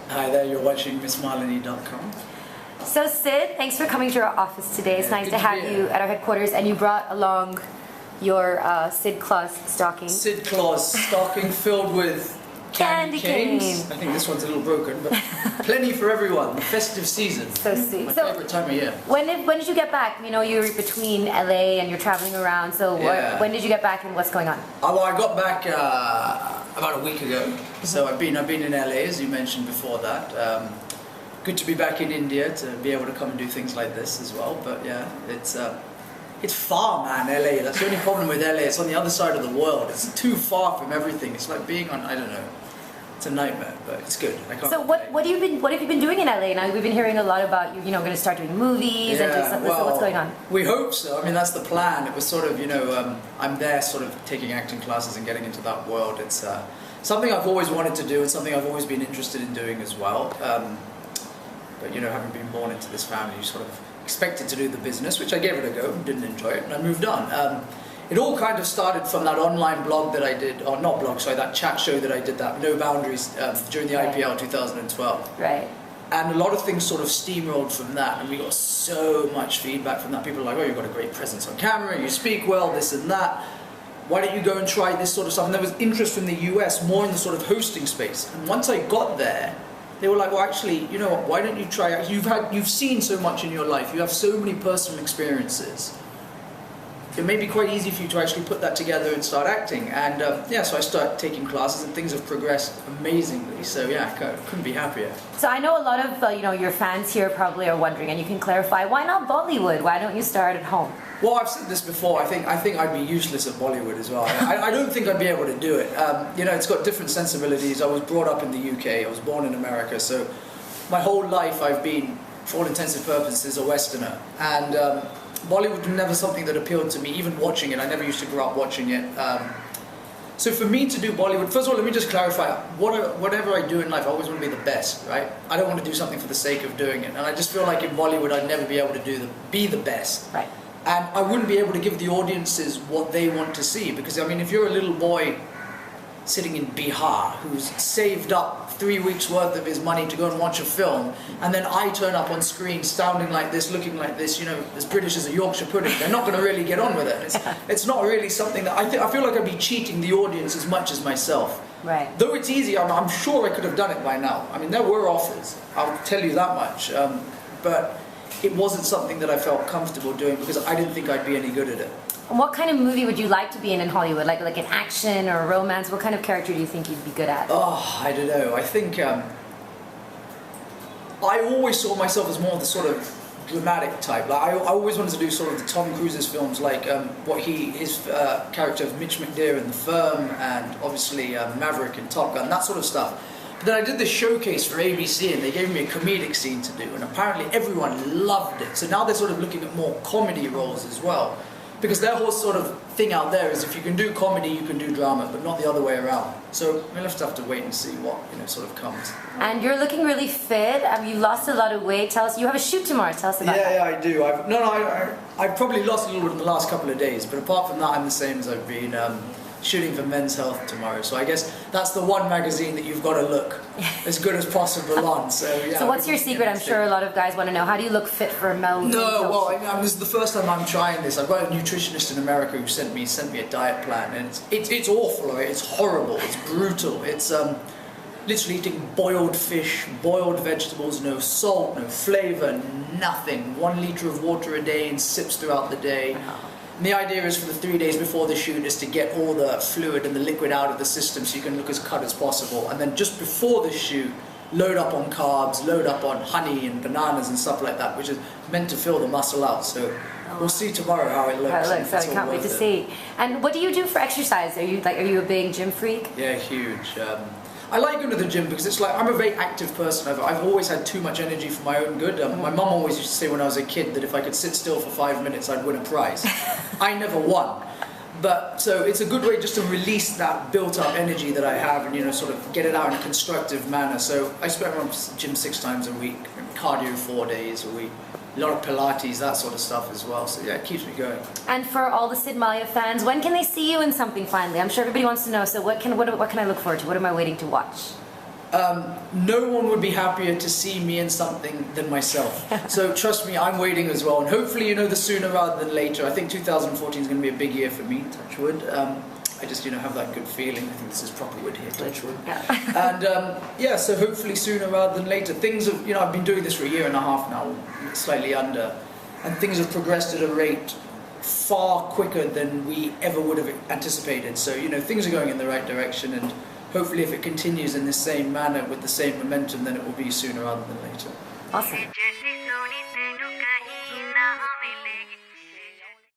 Hi there, you're watching MissMarleny.com. So Sid, thanks for coming to our office today. It's nice to have you at our headquarters, and you brought along your Sid Claus stocking. Sid Claus stocking filled with candy canes. I think this one's a little broken, but plenty for everyone. The festive season. So sweet. My favorite time of year. When did you get back? You know, you're between LA and you're traveling around. So when did you get back, and what's going on? Well, I got back about a week ago. So I've been in LA, as you mentioned before that. Good to be back in India to be able to come and do things like this as well. But yeah, it's far, man, LA. That's the only problem with LA. It's on the other side of the world. It's too far from everything. It's like being on, I don't know. It's a nightmare, but it's good. I can't so what have you been doing in LA? Now we've been hearing a lot about you going to start doing movies and doing something. Well, so what's going on? We hope so. I mean, that's the plan. It was sort of, I'm there sort of taking acting classes and getting into that world. It's something I've always wanted to do and something I've always been interested in doing as well. But having been born into this family, you sort of expected to do the business, which I gave it a go and didn't enjoy it, and I moved on. It all kind of started from that online blog that I did, or not blog, sorry, that chat show that I did, that No Boundaries, during the IPL 2012. Right. And a lot of things sort of steamrolled from that, and we got so much feedback from that. People were like, oh, you've got a great presence on camera, you speak well, this and that. Why don't you go and try this sort of stuff? And there was interest from the US, more in the sort of hosting space. And once I got there, they were like, well, actually, you know what, why don't you try, you've seen so much in your life, you have so many personal experiences. It may be quite easy for you to actually put that together and start acting. And so I started taking classes and things have progressed amazingly. So yeah, I couldn't be happier. So I know a lot of your fans here probably are wondering, and you can clarify, why not Bollywood? Why don't you start at home? Well, I've said this before, I think I'd be useless at Bollywood as well. I don't think I'd be able to do it. It's got different sensibilities. I was brought up in the UK, I was born in America, so my whole life I've been, for all intensive purposes, a Westerner. And Bollywood was never something that appealed to me, even watching it. I never used to grow up watching it. So for me to do Bollywood, first of all, let me just clarify, whatever I do in life, I always want to be the best, right? I don't want to do something for the sake of doing it. And I just feel like in Bollywood, I'd never be able to be the best. Right. And I wouldn't be able to give the audiences what they want to see. Because, I mean, if you're a little boy sitting in Bihar who's saved up 3 weeks worth of his money to go and watch a film, and then I turn up on screen sounding like this, looking like this, as British as a Yorkshire pudding, they're not going to really get on with it. It's not really something that I feel like I'd be cheating the audience as much as myself. Right. Though it's easy, I'm sure I could have done it by now. I mean, there were offers, I'll tell you that much. But it wasn't something that I felt comfortable doing because I didn't think I'd be any good at it. And what kind of movie would you like to be in Hollywood? Like an action or a romance? What kind of character do you think you'd be good at? Oh, I don't know. I think I always saw myself as more of the sort of dramatic type. Like I always wanted to do sort of the Tom Cruise's films, like his character of Mitch McDeere in The Firm, and obviously Maverick in Top Gun, that sort of stuff. But then I did this showcase for ABC and they gave me a comedic scene to do, and apparently everyone loved it. So now they're sort of looking at more comedy roles as well. Because their whole sort of thing out there is if you can do comedy, you can do drama, but not the other way around. So we'll have to wait and see what sort of comes. And you're looking really fit. You lost a lot of weight. Tell us, you have a shoot tomorrow. Tell us about that. Yeah, I do. I've probably lost a little bit in the last couple of days, but apart from that, I'm the same as I've been. Shooting for Men's Health tomorrow, so I guess that's the one magazine that you've got to look as good as possible on. So yeah. So what's your secret? I'm sure a lot of guys want to know. How do you look fit for a male? No, well, this is the first time I'm trying this. I've got a nutritionist in America who sent me a diet plan, and it's awful. It's horrible. It's brutal. It's literally eating boiled fish, boiled vegetables, no salt, no flavor, nothing. 1 liter of water a day and sips throughout the day. And the idea is for the 3 days before the shoot is to get all the fluid and the liquid out of the system so you can look as cut as possible. And then just before the shoot, load up on carbs, load up on honey and bananas and stuff like that, which is meant to fill the muscle out. So we'll see tomorrow how it looks. So I can't wait to see. And what do you do for exercise? Are you a big gym freak? Yeah, huge. I like going to the gym because it's like, I'm a very active person. I've always had too much energy for my own good. My mum always used to say when I was a kid that if I could sit still for 5 minutes, I'd win a prize. I never won. But, so it's a good way just to release that built-up energy that I have and, sort of get it out in a constructive manner. So I spend on gym 6 times a week, cardio 4 days a week. A lot of Pilates, that sort of stuff as well. So yeah, it keeps me going. And for all the Sid Mallya fans, when can they see you in something finally? I'm sure everybody wants to know. So what can I look forward to? What am I waiting to watch? no one would be happier to see me in something than myself. So trust me, I'm waiting as well, and hopefully, you know, the sooner rather than later. I think 2014 is going to be a big year for me, touch wood. I just, you know, have that good feeling. I think this is proper wood here, touch wood. Yeah. And yeah, so hopefully sooner rather than later. Things have, you know, I've been doing this for a year and a half now, slightly under, and things have progressed at a rate far quicker than we ever would have anticipated. So, you know, things are going in the right direction, and hopefully if it continues in the same manner with the same momentum, then it will be sooner rather than later. Awesome.